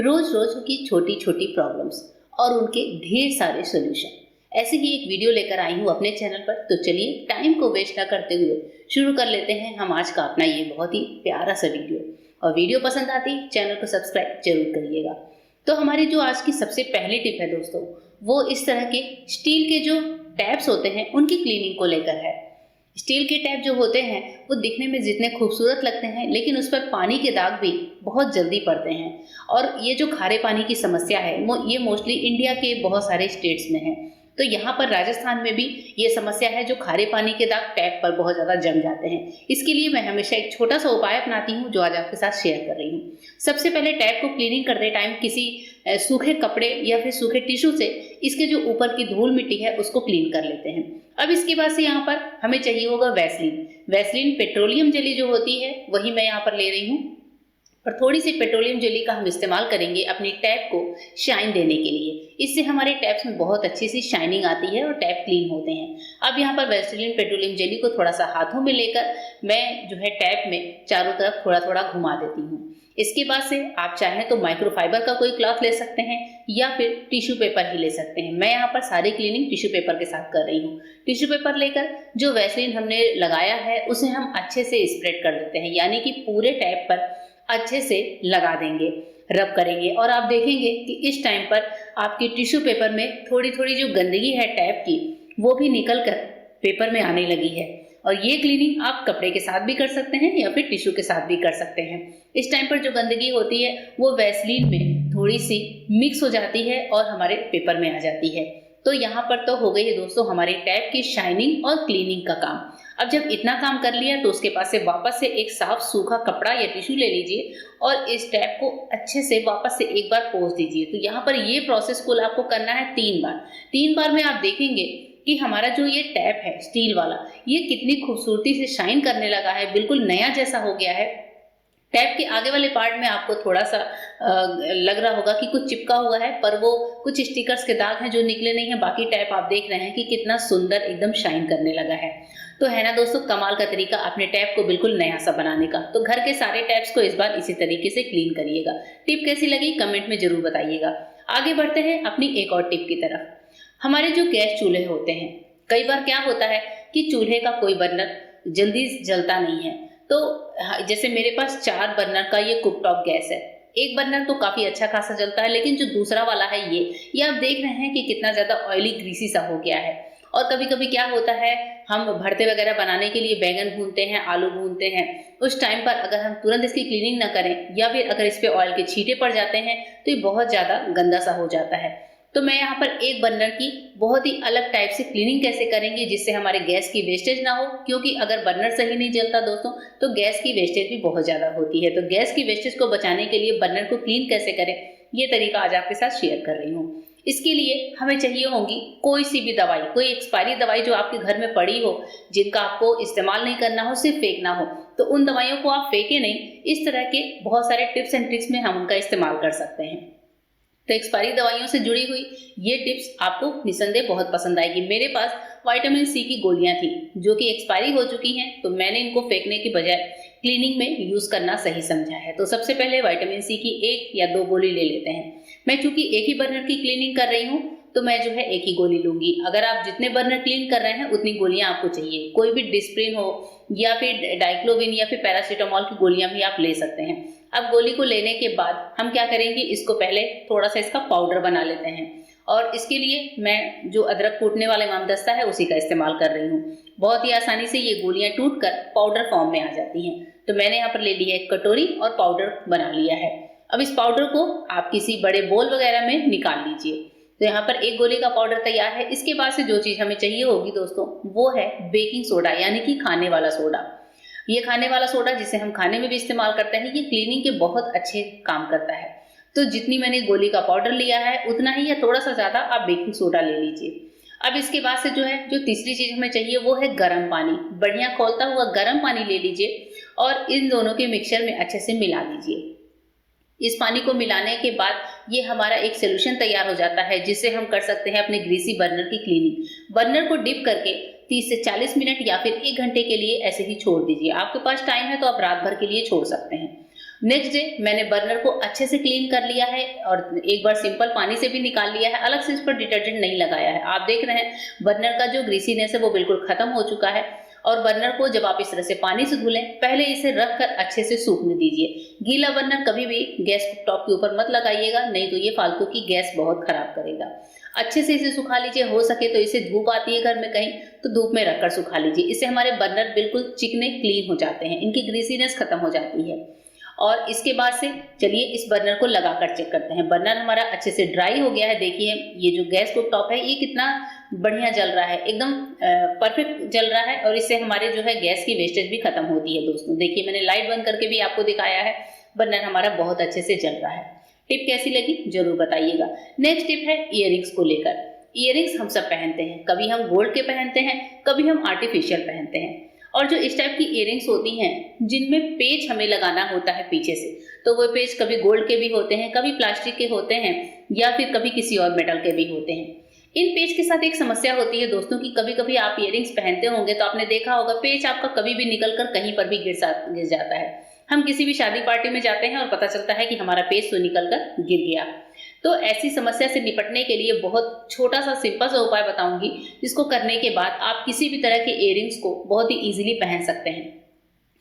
रोज रोज की छोटी छोटी प्रॉब्लम्स और उनके ढेर सारे सॉल्यूशन। ऐसे ही एक वीडियो लेकर आई हूँ अपने चैनल पर। तो चलिए टाइम को वेस्ट ना करते हुए शुरू कर लेते हैं हम आज का अपना ये बहुत ही प्यारा सा वीडियो। और वीडियो पसंद आती चैनल को सब्सक्राइब जरूर करिएगा। तो हमारी जो आज की सबसे पहली टिप है दोस्तों, वो इस तरह के स्टील के जो टैप्स होते हैं उनकी क्लीनिंग को लेकर है। स्टील के टैप जो होते हैं वो दिखने में जितने खूबसूरत लगते हैं, लेकिन उस पर पानी के दाग भी बहुत जल्दी पड़ते हैं। और ये जो खारे पानी की समस्या है ये मोस्टली इंडिया के बहुत सारे स्टेट्स में है। तो यहाँ पर राजस्थान में भी ये समस्या है, जो खारे पानी के दाग टैप पर बहुत ज़्यादा जम जाते हैं। इसके लिए मैं हमेशा एक छोटा सा उपाय अपनाती हूँ, जो आज आपके साथ शेयर कर रही हूँ। सबसे पहले टैप को क्लीनिंग करते टाइम किसी सूखे कपड़े या फिर सूखे टिश्यू से इसके जो ऊपर की धूल मिट्टी है उसको क्लीन कर लेते हैं। अब इसके बाद से यहाँ पर हमें चाहिए होगा वैसलीन पेट्रोलियम जेली जो होती है वही मैं यहाँ पर ले रही हूँ। और थोड़ी सी पेट्रोलियम जेली का हम इस्तेमाल करेंगे अपनी टैप को शाइन देने के लिए। इससे हमारे टैप्स में बहुत अच्छी सी शाइनिंग आती है और टैप क्लीन होते हैं। अब यहाँ पर वैसलीन पेट्रोलियम जेली को थोड़ा सा हाथों में लेकर मैं जो है टैप में चारों तरफ थोड़ा थोड़ा घुमा देती हूँ। इसके बाद से आप चाहें तो माइक्रोफाइबर का कोई क्लॉथ ले सकते हैं या फिर टिश्यू पेपर ही ले सकते हैं। मैं यहाँ पर सारी क्लीनिंग टिश्यू पेपर के साथ कर रही हूँ। टिश्यू पेपर लेकर जो वैसलीन हमने लगाया है उसे हम अच्छे से स्प्रेड कर देते हैं, यानी कि पूरे टैप पर अच्छे से लगा देंगे, रब करेंगे। और आप देखेंगे कि इस टाइम पर आपके टिश्यू पेपर में थोड़ी थोड़ी जो गंदगी है टैप की वो भी निकल कर पेपर में आने लगी है। और ये क्लीनिंग आप कपड़े के साथ भी कर सकते हैं या फिर टिश्यू के साथ भी कर सकते हैं। इस टाइम पर जो गंदगी होती है वो वैसलीन में थोड़ी सी मिक्स हो जाती है और हमारे पेपर में आ जाती है। तो यहाँ पर तो हो गई है दोस्तों हमारे टैप की शाइनिंग और क्लीनिंग का काम। अब जब इतना काम कर लिया तो उसके पास से वापस से एक साफ सूखा कपड़ा या टिश्यू ले लीजिए और इस टैप को अच्छे से वापस से एक बार पोंछ दीजिए। तो यहाँ पर ये प्रोसेस कुल आपको करना है 3 बार। 3 बार में आप देखेंगे कि हमारा जो ये टैप है स्टील वाला, ये कितनी खूबसूरती से शाइन करने लगा है, बिल्कुल नया जैसा हो गया है। टैप के आगे वाले पार्ट में आपको थोड़ा सा लग रहा होगा कि कुछ चिपका हुआ है, पर वो कुछ स्टिकर्स के दाग हैं जो निकले नहीं हैं। बाकी टैप आप देख रहे हैं कि कितना सुंदर एकदम शाइन करने लगा है। तो है ना दोस्तों कमाल का तरीका अपने टैप को बिल्कुल नया सा बनाने का। तो घर के सारे टैप्स को इस बार इसी तरीके से क्लीन करिएगा। टिप कैसी लगी कमेंट में जरूर बताइएगा। आगे बढ़ते हैं अपनी एक और टिप की तरफ। हमारे जो गैस चूल्हे होते हैं, कई बार क्या होता है कि चूल्हे का कोई बर्नर जल्दी जलता नहीं है। तो जैसे मेरे पास 4 बर्नर का ये कुकटॉप गैस है। एक बर्नर तो काफी अच्छा खासा जलता है, लेकिन जो दूसरा वाला है ये आप देख रहे हैं कि कितना ज्यादा ऑयली ग्रीसी सा हो गया है। और कभी कभी क्या होता है, हम भरते वगैरह बनाने के लिए बैंगन भूनते हैं, आलू भूनते हैं, उस टाइम पर अगर हम तुरंत इसकी क्लीनिंग ना करें या फिर अगर इस पे ऑयल के छींटे पड़ जाते हैं तो ये बहुत ज्यादा गंदा सा हो जाता है। तो मैं यहाँ पर एक बर्नर की बहुत ही अलग टाइप से क्लीनिंग कैसे करेंगे जिससे हमारे गैस की वेस्टेज ना हो, क्योंकि अगर बर्नर सही नहीं जलता दोस्तों तो गैस की वेस्टेज भी बहुत ज्यादा होती है। तो गैस की वेस्टेज को बचाने के लिए बर्नर को क्लीन कैसे करें ये तरीका आज आपके साथ शेयर कर रही हूँ। इसके लिए हमें चाहिए होंगी कोई सी भी दवाई, कोई एक्सपायरी दवाई जो आपके घर में पड़ी हो, जिनका आपको इस्तेमाल नहीं करना हो, सिर्फ फेंकना हो। तो उन दवाइयों को आप फेंके नहीं, इस तरह के बहुत सारे टिप्स एंड ट्रिक्स में हम उनका इस्तेमाल कर सकते हैं। तो एक्सपायरी दवाइयों से जुड़ी हुई ये टिप्स आपको निसंदेह बहुत पसंद आएगी। मेरे पास विटामिन सी की गोलियां थी जो कि एक्सपायरी हो चुकी हैं, तो मैंने इनको फेंकने की बजाय क्लीनिंग में यूज करना सही समझा है। तो सबसे पहले विटामिन सी की 1 या 2 गोली ले लेते हैं। मैं चूंकि एक ही बर्नर की क्लीनिंग कर रही हूँ तो मैं जो है एक ही गोली लूंगी। अगर आप जितने बर्नर क्लीन कर रहे हैं उतनी गोलियां आपको चाहिए। कोई भी डिस्प्रिन हो या फिर डाइक्लोविन या फिर पैरासीटामोल की गोलियां भी आप ले सकते हैं। अब गोली को लेने के बाद हम क्या करेंगे, इसको पहले थोड़ा सा इसका पाउडर बना लेते हैं। और इसके लिए मैं जो अदरक कूटने वाला इमामदस्ता है उसी का इस्तेमाल कर रही हूँ। बहुत ही आसानी से ये गोलियां टूटकर पाउडर फॉर्म में आ जाती हैं। तो मैंने यहाँ पर ले लिया एक कटोरी और पाउडर बना लिया है। अब इस पाउडर को आप किसी बड़े बोल वगैरह में निकाल लीजिए। तो यहाँ पर एक गोली का पाउडर तैयार है। इसके बाद से जो चीज हमें चाहिए होगी दोस्तों वो है बेकिंग सोडा, यानी कि खाने वाला सोडा। ये खाने वाला सोडा जिसे हम खाने में भी इस्तेमाल करते हैं, ये क्लीनिंग के बहुत अच्छे काम करता है। तो जितनी मैंने गोली का पाउडर लिया है उतना ही या थोड़ा सा ज्यादा आप बेकिंग सोडा ले लीजिए। अब इसके बाद से जो तीसरी चीज हमें चाहिए वो है गर्म पानी। बढ़िया खौलता हुआ गर्म पानी ले लीजिए और इन दोनों के मिक्सचर में अच्छे से मिला लीजिए। इस पानी को मिलाने के बाद ये हमारा एक सोल्यूशन तैयार हो जाता है जिससे हम कर सकते हैं अपने ग्रीसी बर्नर की क्लीनिंग। बर्नर को डिप करके 30 से 40 मिनट या फिर 1 घंटे के लिए ऐसे ही छोड़ दीजिए। आपके पास टाइम है तो आप रात भर के लिए छोड़ सकते हैं। नेक्स्ट डे मैंने बर्नर को अच्छे से क्लीन कर लिया है और एक बार सिंपल पानी से भी निकाल लिया है, अलग से इस पर डिटर्जेंट नहीं लगाया है। आप देख रहे हैं बर्नर का जो ग्रीसीनेस है वो बिल्कुल खत्म हो चुका है। और बर्नर को जब आप इस तरह से पानी से धुलें, पहले इसे रख कर अच्छे से सूखने दीजिए। गीला बर्नर कभी भी गैस टॉप के ऊपर मत लगाइएगा, नहीं तो ये फालतू की गैस बहुत खराब करेगा। अच्छे से इसे सुखा लीजिए, हो सके तो इसे धूप आती है घर में कहीं तो धूप में रखकर सुखा लीजिए। इससे हमारे बर्नर बिल्कुल चिकने क्लीन हो जाते हैं, इनकी ग्रीसीनेस खत्म हो जाती है। और इसके बाद से चलिए इस बर्नर को लगाकर चेक करते हैं। बर्नर हमारा अच्छे से ड्राई हो गया है। देखिए ये जो गैस कुक टॉप है ये कितना बढ़िया जल रहा है, एकदम परफेक्ट जल रहा है और इससे हमारे जो है गैस की वेस्टेज भी खत्म होती है। दोस्तों देखिए मैंने लाइट बंद करके भी आपको दिखाया है, बर्नर हमारा बहुत अच्छे से जल रहा है। टिप कैसी लगी जरूर बताइएगा। नेक्स्ट टिप है इयररिंग्स को लेकर। इयररिंग्स हम सब पहनते हैं, कभी हम गोल्ड के पहनते हैं, कभी हम आर्टिफिशियल पहनते हैं। और जो इस टाइप की इयररिंग्स होती हैं जिनमें पेच हमें लगाना होता है पीछे से, तो वो पेच कभी गोल्ड के भी होते हैं, कभी प्लास्टिक के होते हैं या फिर कभी किसी और मेटल के भी होते हैं। इन पेच के साथ एक समस्या होती है दोस्तों की कभी कभी आप इयररिंग्स पहनते होंगे तो आपने देखा होगा पेच आपका कभी भी निकल कर कहीं पर भी गिर जाता है। हम किसी भी शादी पार्टी में जाते हैं और पता चलता है कि हमारा पेच तो निकल कर गिर गया। तो ऐसी समस्या से निपटने के लिए बहुत छोटा सा सिंपल सा उपाय बताऊंगी, जिसको करने के बाद आप किसी भी तरह के इयररिंग्स को बहुत ही इजीली पहन सकते हैं।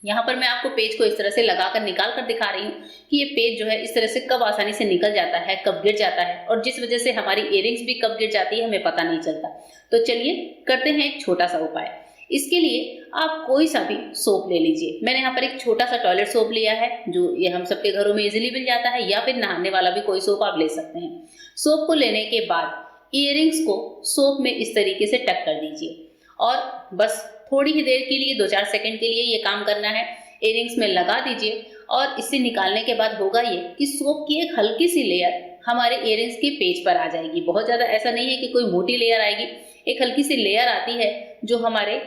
यहाँ पर मैं आपको पेच को इस तरह से लगाकर निकाल कर दिखा रही हूँ कि ये पेच जो है इस तरह से कब आसानी से निकल जाता है, कब गिर जाता है और जिस वजह से हमारी इयररिंग्स भी कब गिर जाती है हमें पता नहीं चलता। तो चलिए करते हैं एक छोटा सा उपाय। इसके लिए आप कोई सा भी सोप ले लीजिए। मैंने यहाँ पर एक छोटा सा टॉयलेट सोप लिया है जो ये हम सबके घरों में इजीली मिल जाता है, या फिर नहाने वाला भी कोई सोप आप ले सकते हैं। सोप को लेने के बाद इयररिंग्स को सोप में इस तरीके से टक कर दीजिए और बस थोड़ी ही देर के लिए 2-4 सेकंड के लिए ये काम करना है। इयररिंग्स में लगा दीजिए और इससे निकालने के बाद होगा ये कि सोप की एक हल्की सी लेयर हमारे इयररिंग्स के पेच पर आ जाएगी। बहुत ज़्यादा ऐसा नहीं है कि कोई मोटी लेयर आएगी, एक हल्की सी लेयर आती है जो हमारे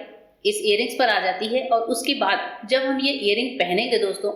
इस इयररिंग्स पर आ जाती है। और उसके बाद जब हम ये इयररिंग पहनेंगे दोस्तों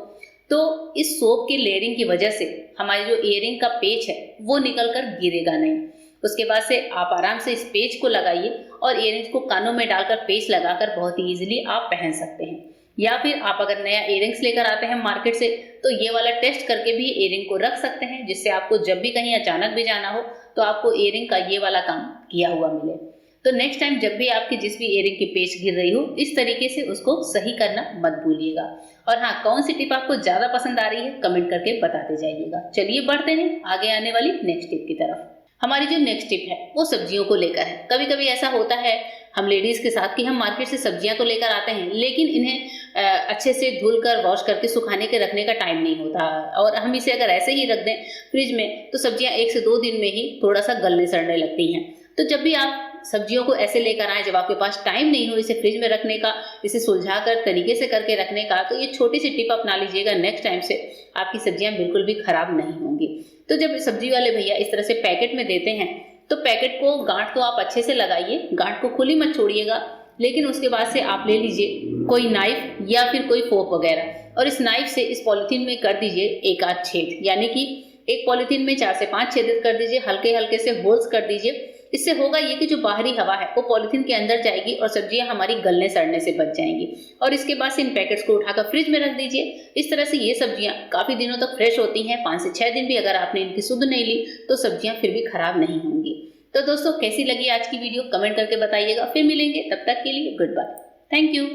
तो इस सोप की लेयरिंग की वजह से हमारी जो इयररिंग का पेच है वो निकल कर गिरेगा नहीं। उसके बाद से आप आराम से इस पेच को लगाइए और इयररिंग्स को कानों में डालकर पेच लगाकर बहुत ही इजीली आप पहन सकते हैं। या फिर आप अगर नया इयररिंग्स लेकर आते हैं मार्केट से तो ये वाला टेस्ट करके भी इयररिंग को रख सकते हैं, जिससे आपको जब भी कहीं अचानक भी जाना हो तो आपको इयररिंग का ये वाला काम किया हुआ मिले। तो नेक्स्ट टाइम जब भी आपकी जिस भी इयररिंग की पेच गिर रही हो इस तरीके से उसको सही करना मत भूलिएगा। और हाँ, कौन सी टिप आपको ज्यादा पसंद आ रही है कमेंट करके बताते जाइएगा। चलिए बढ़ते हैं आगे आने वाली नेक्स्ट टिप की तरफ। हमारी जो नेक्स्ट टिप है वो सब्जियों को लेकर है। कभी कभी ऐसा होता है हम लेडीज के साथ कि हम मार्केट से सब्जियां तो लेकर आते हैं लेकिन इन्हें अच्छे से धुल कर वॉश करके सुखाने के रखने का टाइम नहीं होता, और हम इसे अगर ऐसे ही रख दें फ्रिज में तो सब्जियां 1 से 2 दिन में ही थोड़ा सा गलने सड़ने लगती हैं। तो जब भी आप सब्जियों को ऐसे लेकर आए जब आपके पास टाइम नहीं हो इसे फ्रिज में रखने का, इसे सुलझा कर तरीके से करके रखने का, तो ये छोटी सी टिप अपना लीजिएगा। नेक्स्ट टाइम से आपकी सब्जियां बिल्कुल भी खराब नहीं होंगी। तो जब सब्जी वाले भैया इस तरह से पैकेट में देते हैं तो पैकेट को गांठ तो आप अच्छे से लगाइए, गांठ को खुली मत छोड़िएगा, लेकिन उसके बाद से आप ले लीजिए कोई नाइफ या फिर कोई फोक वगैरह और इस नाइफ से इस पॉलिथीन में कर दीजिए एक आध छेद, यानी कि एक पॉलिथीन में 4 से 5 छेद कर दीजिए, हल्के हल्के से होल्स कर दीजिए। इससे होगा ये कि जो बाहरी हवा है वो पॉलिथीन के अंदर जाएगी और सब्जियां हमारी गलने सड़ने से बच जाएंगी। और इसके बाद से इन पैकेट्स को उठाकर फ्रिज में रख दीजिए। इस तरह से ये सब्जियां काफी दिनों तक फ्रेश होती हैं। 5 से 6 दिन भी अगर आपने इनकी सुध नहीं ली तो सब्जियां फिर भी खराब नहीं होंगी। तो दोस्तों कैसी लगी आज की वीडियो कमेंट करके बताइएगा। फिर मिलेंगे, तब तक के लिए गुड बाय, थैंक यू।